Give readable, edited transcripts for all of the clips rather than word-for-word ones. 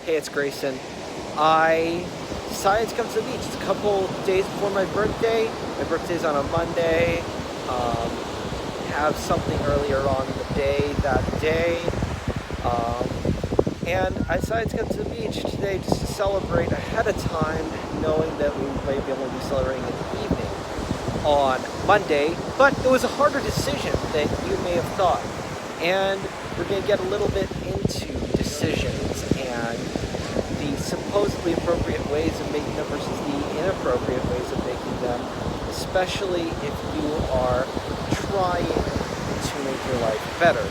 Hey, it's Grayson. I decided to come to the beach. It's a couple days before my birthday. My birthday's on a Monday. Um, have something earlier on in the day that day. Um, and I decided to come to the beach today just to celebrate ahead of time, knowing that we might be able to be celebrating in the evening on Monday. But it was a harder decision than you may have thought. And we're going to get a little bit into decisions and the supposedly appropriate ways of making them versus the inappropriate ways of making them, especially if you are trying to make your life better.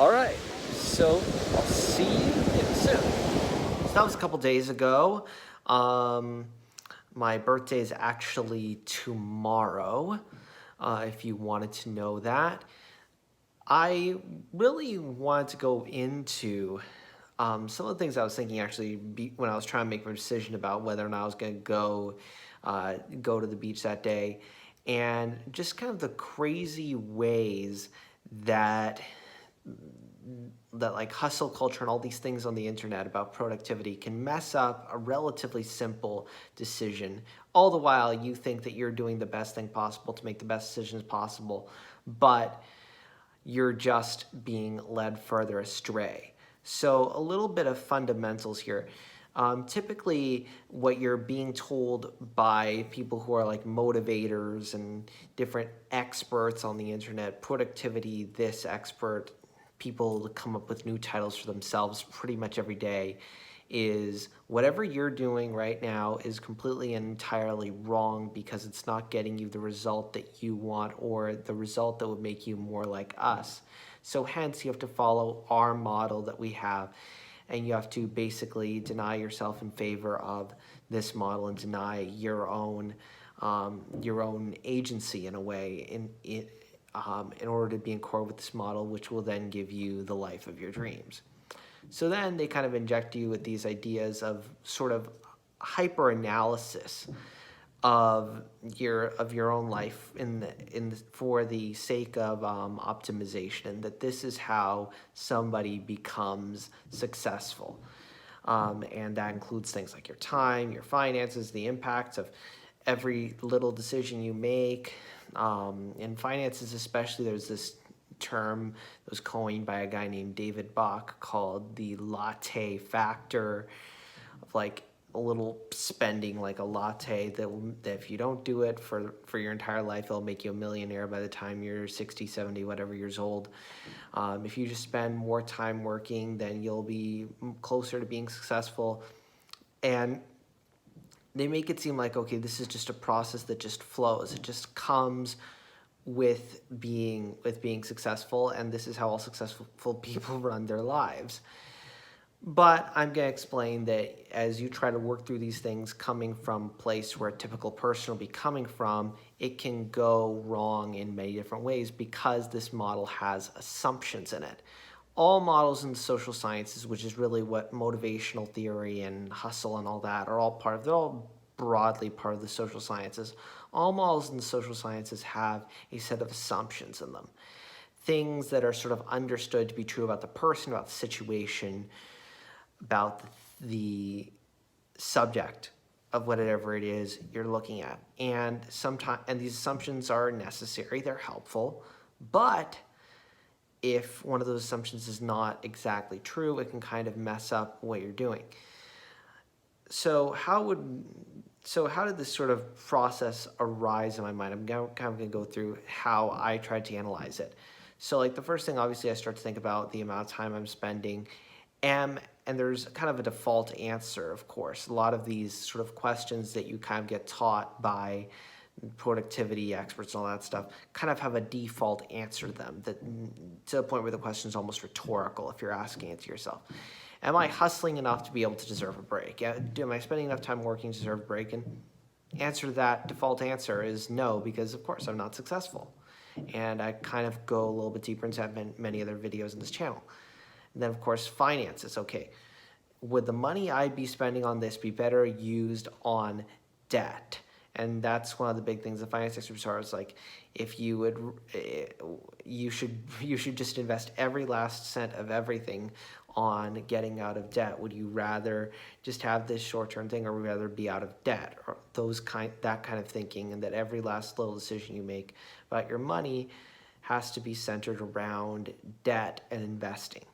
All right, so I'll see you again soon. So that was a couple days ago. My birthday is actually tomorrow, if you wanted to know that. I really wanted to go into some of the things I was thinking when I was trying to make a decision about whether or not I was going to go to the beach that day, and just kind of the crazy ways that like hustle culture and all these things on the internet about productivity can mess up a relatively simple decision, all the while you think that you're doing the best thing possible to make the best decisions possible, but you're just being led further astray. So a little bit of fundamentals here. Typically, what you're being told by people who are like motivators and different experts on the internet, productivity, this expert, people come up with new titles for themselves pretty much every day, is whatever you're doing right now is completely and entirely wrong because it's not getting you the result that you want or the result that would make you more like us. So hence you have to follow our model that we have, and you have to basically deny yourself in favor of this model and deny your own agency in a way in order to be in accord with this model, which will then give you the life of your dreams. So then they kind of inject you with these ideas of sort of hyper-analysis of your own life for the sake of optimization, and that this is how somebody becomes successful. And that includes things like your time, your finances, the impacts of every little decision you make. In finances especially, there's this term that was coined by a guy named David Bach called the Latte Factor, of like a little spending like a latte that if you don't do it for your entire life, it'll make you a millionaire by the time you're 60, 70, whatever years old. If you just spend more time working, then you'll be closer to being successful. And they make it seem like, okay, this is just a process that just flows. It just comes with being successful, and this is how all successful people run their lives. But I'm going to explain that as you try to work through these things coming from a place where a typical person will be coming from, it can go wrong in many different ways because this model has assumptions in it. All models in the social sciences, which is really what motivational theory and hustle and all that are all part of, they're all broadly part of the social sciences. All models in the social sciences have a set of assumptions in them. Things that are sort of understood to be true about the person, about the situation, about the subject of whatever it is you're looking at. And these assumptions are necessary, they're helpful, but if one of those assumptions is not exactly true, it can kind of mess up what you're doing. So how did this sort of process arise in my mind? I'm kind of going to go through how I tried to analyze it. So like the first thing, obviously, I start to think about the amount of time I'm spending, and there's kind of a default answer, of course. A lot of these sort of questions that you kind of get taught by productivity experts and all that stuff kind of have a default answer to them, that to the point where the question is almost rhetorical if you're asking it to yourself. Am I hustling enough to be able to deserve a break? Am I spending enough time working to deserve a break? And answer to that default answer is no, because of course I'm not successful. And I kind of go a little bit deeper into many other videos in this channel. And then of course finances. Okay, would the money I'd be spending on this be better used on debt? And that's one of the big things the finance experts are, is like, if you would, you should just invest every last cent of everything on getting out of debt? Would you rather just have this short-term thing, or would you rather be out of debt, or that kind of thinking, and that every last little decision you make about your money has to be centered around debt and investing?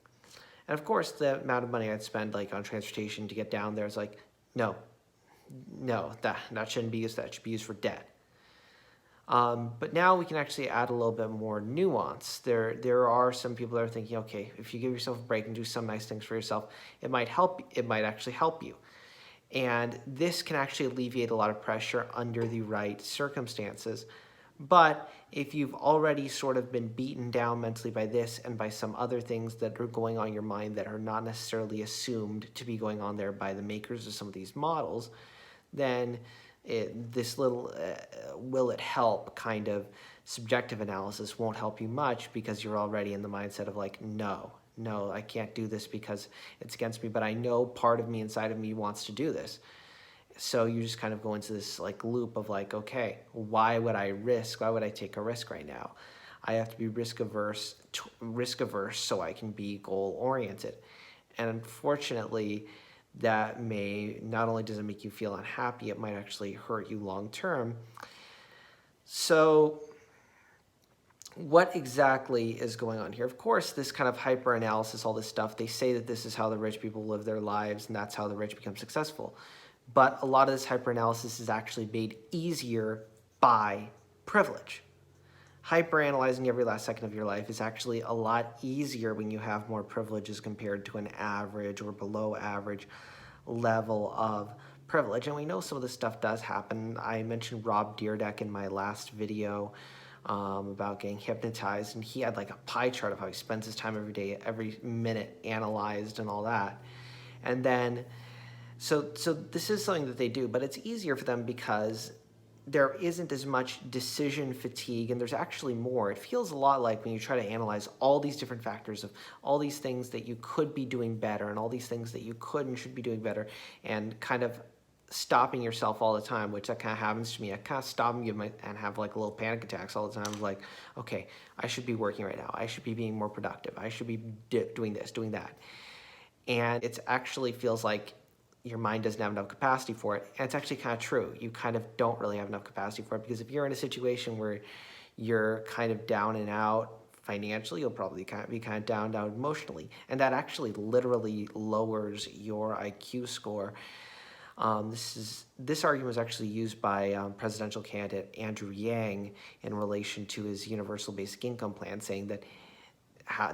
And of course, the amount of money I'd spend like on transportation to get down there is like, no, that shouldn't be used. That should be used for debt. But now we can actually add a little bit more nuance. There are some people that are thinking, okay, if you give yourself a break and do some nice things for yourself, it might actually help you. And this can actually alleviate a lot of pressure under the right circumstances. But if you've already sort of been beaten down mentally by this and by some other things that are going on in your mind that are not necessarily assumed to be going on there by the makers of some of these models, then this little will it help kind of subjective analysis won't help you much, because you're already in the mindset of like, no, I can't do this because it's against me, but I know part of me inside of me wants to do this. So you just kind of go into this like loop of like, okay, why would I take a risk right now? I have to be risk averse so I can be goal oriented. And unfortunately, that may not only does it make you feel unhappy, it might actually hurt you long term. So what exactly is going on here? Of course, this kind of hyper analysis, all this stuff, they say that this is how the rich people live their lives and that's how the rich become successful. But a lot of this hyper analysis is actually made easier by privilege. Hyper-analyzing every last second of your life is actually a lot easier when you have more privilege as compared to an average or below average level of privilege. And we know some of this stuff does happen. I mentioned Rob Dyrdek in my last video about getting hypnotized, and he had like a pie chart of how he spends his time every day, every minute analyzed and all that. And then, so this is something that they do, but it's easier for them because there isn't as much decision fatigue, and there's actually more. It feels a lot like when you try to analyze all these different factors of all ththese things that you could be doing better and all these things that you could and should be doing better, and kind of stopping yourself all the time, which that kind of happens to me. I kind of stop and have like little panic attacks all the time of like, okay, I should be working right now. I should be being more productive. I should be doing this, doing that. And it actually feels like your mind doesn't have enough capacity for it. And it's actually kind of true. You kind of don't really have enough capacity for it, because if you're in a situation where you're kind of down and out financially, you'll probably be kind of down emotionally. And that actually literally lowers your IQ score. This argument was actually used by presidential candidate Andrew Yang in relation to his universal basic income plan, saying that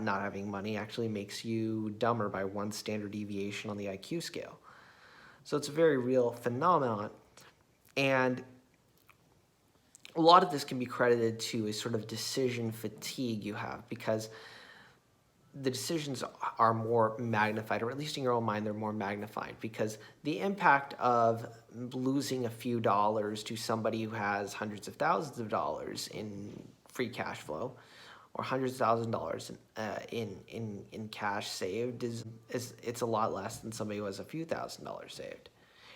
not having money actually makes you dumber by 1 standard deviation on the IQ scale. So it's a very real phenomenon, and a lot of this can be credited to a sort of decision fatigue you have, because the decisions are more magnified, or at least in your own mind, they're more magnified, because the impact of losing a few dollars to somebody who has hundreds of thousands of dollars in free cash flow, or hundreds of thousands of dollars in cash saved it's a lot less than somebody who has a few $1,000s saved.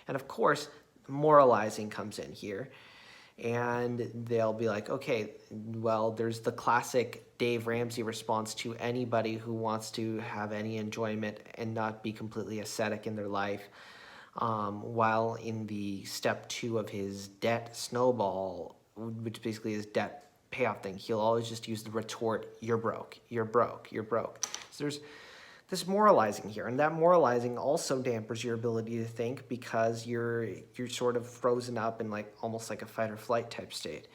And of course, moralizing comes in here, and they'll be like, okay, well, there's the classic Dave Ramsey response to anybody who wants to have any enjoyment and not be completely ascetic in their life. While in the step 2 of his debt snowball, which basically is debt payoff thing, he'll always just use the retort, you're broke, you're broke, you're broke. So there's this moralizing here, and that moralizing also dampers your ability to think, because you're sort of frozen up in like almost like a fight or flight type state.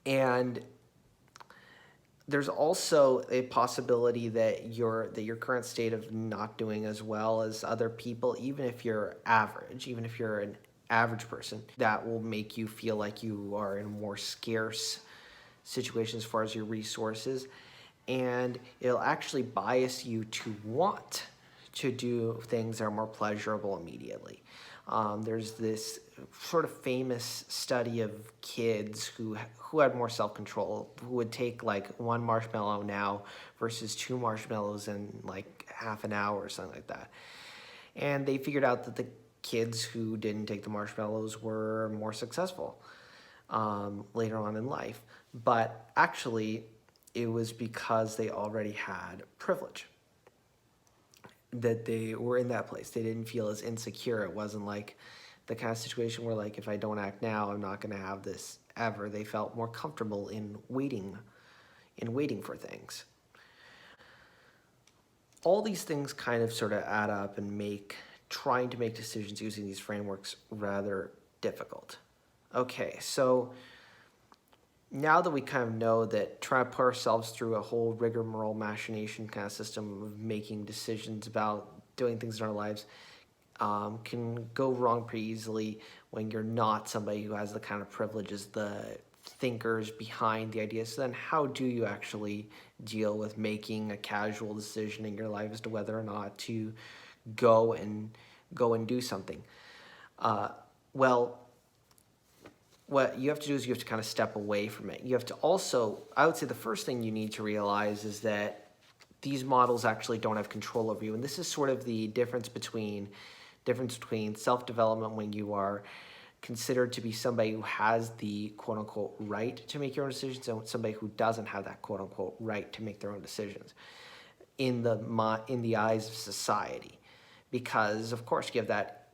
And there's also a possibility that your current state of not doing as well as other people, even if you're average, even if you're an average person, that will make you feel like you are in more scarce situations as far as your resources, and it'll actually bias you to want to do things that are more pleasurable immediately. There's this sort of famous study of kids who had more self-control, who would take like 1 marshmallow now versus 2 marshmallows in like half an hour or something like that. And they figured out that the kids who didn't take the marshmallows were more successful later on in life. But actually, it was because they already had privilege, that they were in that place. They didn't feel as insecure. It wasn't like the kind of situation where, like, if I don't act now, I'm not going to have this ever. They felt more comfortable in waiting for things. All these things kind of sort of add up and make trying to make decisions using these frameworks rather difficult. Okay, so now that we kind of know that trying to put ourselves through a whole rigmarole machination kind of system of making decisions about doing things in our lives can go wrong pretty easily when you're not somebody who has the kind of privileges, the thinkers behind the ideas. So then how do you actually deal with making a casual decision in your life as to whether or not to go and do something? Well, what you have to do is you have to kind of step away from it. You have to also, I would say the first thing you need to realize is that these models actually don't have control over you. And this is sort of the difference between self-development when you are considered to be somebody who has the quote-unquote right to make your own decisions and somebody who doesn't have that quote-unquote right to make their own decisions in the eyes of society. Because, of course, you have that,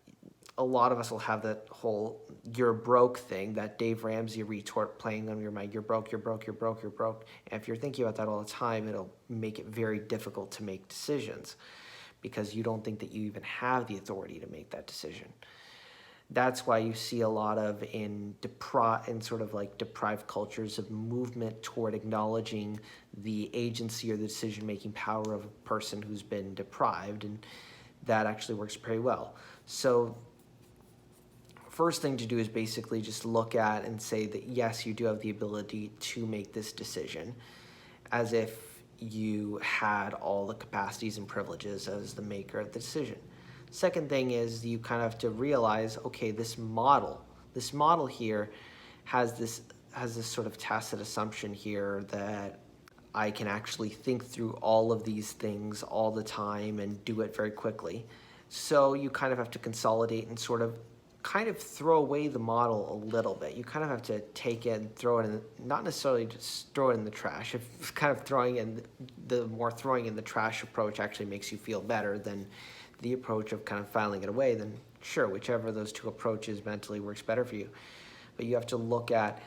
a lot of us will have that whole "you're broke" thing, that Dave Ramsey retort playing on your mind. You're broke, you're broke, you're broke, you're broke. And if you're thinking about that all the time, it'll make it very difficult to make decisions because you don't think that you even have the authority to make that decision. That's why you see a lot of in sort of like deprived cultures of movement toward acknowledging the agency or the decision-making power of a person who's been deprived, and that actually works pretty well. So first thing to do is basically just look at and say that yes, you do have the ability to make this decision, as if you had all the capacities and privileges as the maker of the decision. Second thing is you kind of have to realize, okay, this model here has this sort of tacit assumption here that I can actually think through all of these things all the time and do it very quickly. So you kind of have to consolidate and sort of kind of throw away the model a little bit. You kind of have to take it and throw it in, not necessarily just throw it in the trash. If kind of throwing in the trash approach actually makes you feel better than the approach of kind of filing it away, then sure, whichever of those two approaches mentally works better for you. But you have to look at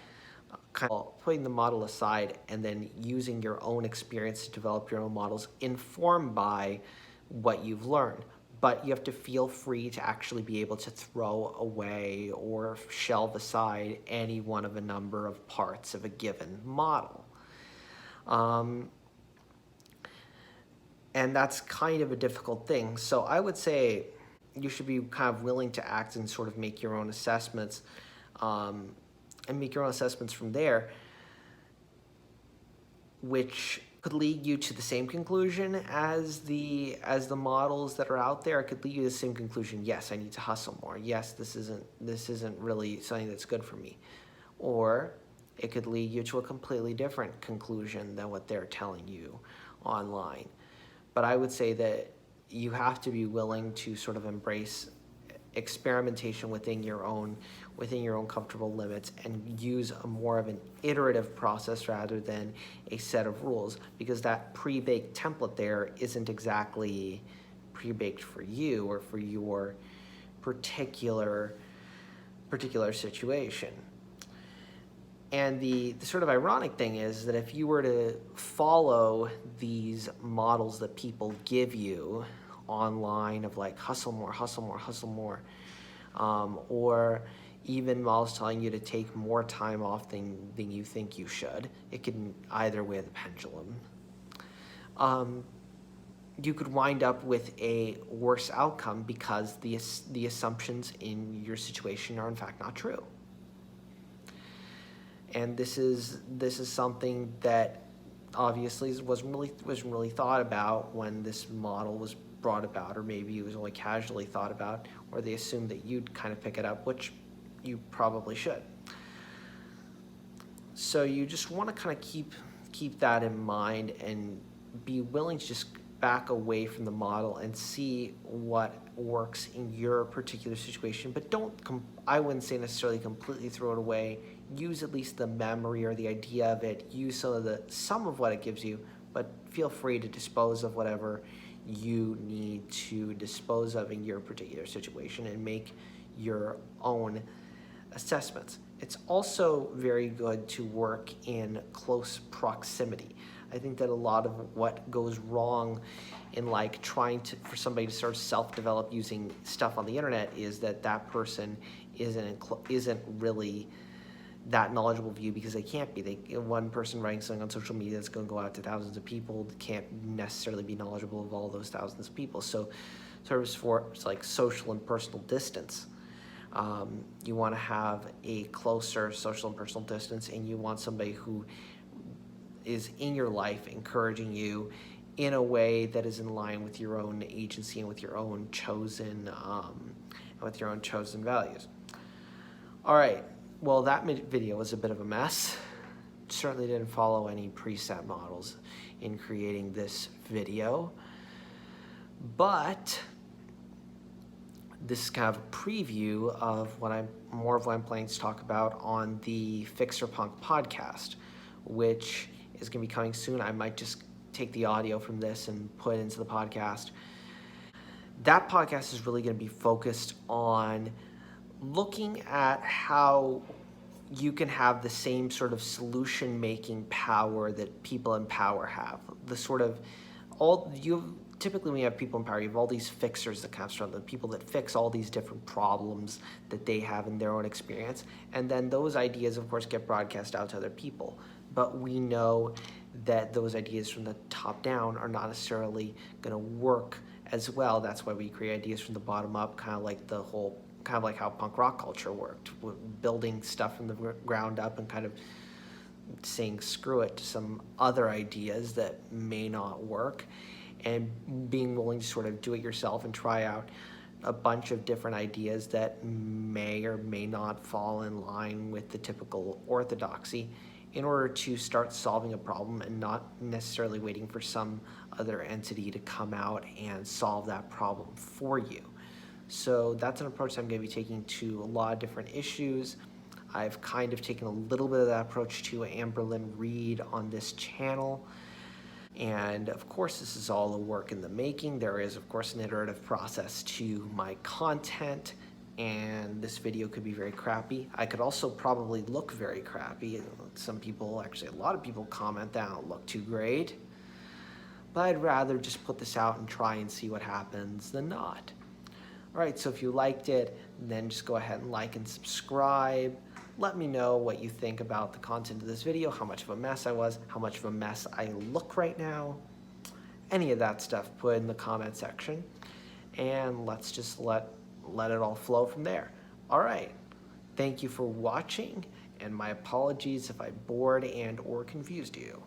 kind of putting the model aside and then using your own experience to develop your own models informed by what you've learned. But you have to feel free to actually be able to throw away or shelve aside any one of a number of parts of a given model. And that's kind of a difficult thing. So I would say you should be kind of willing to act and sort of make your own assessments, and make your own assessments from there, which could lead you to the same conclusion as the models that are out there. It could lead you to the same conclusion. Yes, I need to hustle more. Yes, this isn't really something that's good for me. Or it could lead you to a completely different conclusion than what they're telling you online. But I would say that you have to be willing to sort of embrace experimentation within your own comfortable limits and use a more of an iterative process rather than a set of rules, because that pre-baked template there isn't exactly pre-baked for you or for your particular situation. And the sort of ironic thing is that if you were to follow these models that people give you online of like hustle more, hustle more, hustle more, or even models telling you to take more time off than you think you should, it can either way of the pendulum. You could wind up with a worse outcome because the assumptions in your situation are in fact not true. And this is something that obviously wasn't really thought about when this model was brought about, or maybe it was only casually thought about, or they assumed that you'd kind of pick it up, which you probably should. So you just want to kind of keep that in mind and be willing to just back away from the model and see what works in your particular situation. But I wouldn't say necessarily completely throw it away. use at least the memory or the idea of it, use some of what it gives you, but feel free to dispose of whatever you need to dispose of in your particular situation and make your own assessments. It's also very good to work in close proximity. I think that a lot of what goes wrong in like trying for somebody to sort of self-develop using stuff on the internet is that person isn't really that knowledgeable of you, because they can't be. One person writing something on social media that's going to go out to thousands of people can't necessarily be knowledgeable of all those thousands of people. So sort of for like social and personal distance, you want to have a closer social and personal distance, and you want somebody who is in your life encouraging you in a way that is in line with your own agency and with your own chosen values. All right. Well, that video was a bit of a mess. Certainly didn't follow any preset models in creating this video, but this is kind of a preview of what I'm planning to talk about on the Fixer Punk podcast, which is going to be coming soon. I might just take the audio from this and put it into the podcast. That podcast is really going to be focused on looking at how you can have the same sort of solution-making power that people in power have. Typically when you have people in power, you have all these fixers that come from the people that fix all these different problems that they have in their own experience. And then those ideas, of course, get broadcast out to other people. But we know that those ideas from the top down are not necessarily going to work as well. That's why we create ideas from the bottom up, kind of like how punk rock culture worked, building stuff from the ground up and kind of saying screw it to some other ideas that may not work, and being willing to sort of do it yourself and try out a bunch of different ideas that may or may not fall in line with the typical orthodoxy in order to start solving a problem and not necessarily waiting for some other entity to come out and solve that problem for you. So that's an approach I'm going to be taking to a lot of different issues. I've kind of taken a little bit of that approach to Amberlynn Reed on this channel. And of course, this is all a work in the making. There is, of course, an iterative process to my content, and this video could be very crappy. I could also probably look very crappy. Some people, actually a lot of people, comment that I don't look too great. But I'd rather just put this out and try and see what happens than not. All right, so if you liked it, then just go ahead and like and subscribe. Let me know what you think about the content of this video, how much of a mess I was, how much of a mess I look right now. Any of that stuff, put in the comment section, and let's just let it all flow from there. All right, thank you for watching, and my apologies if I bored and or confused you.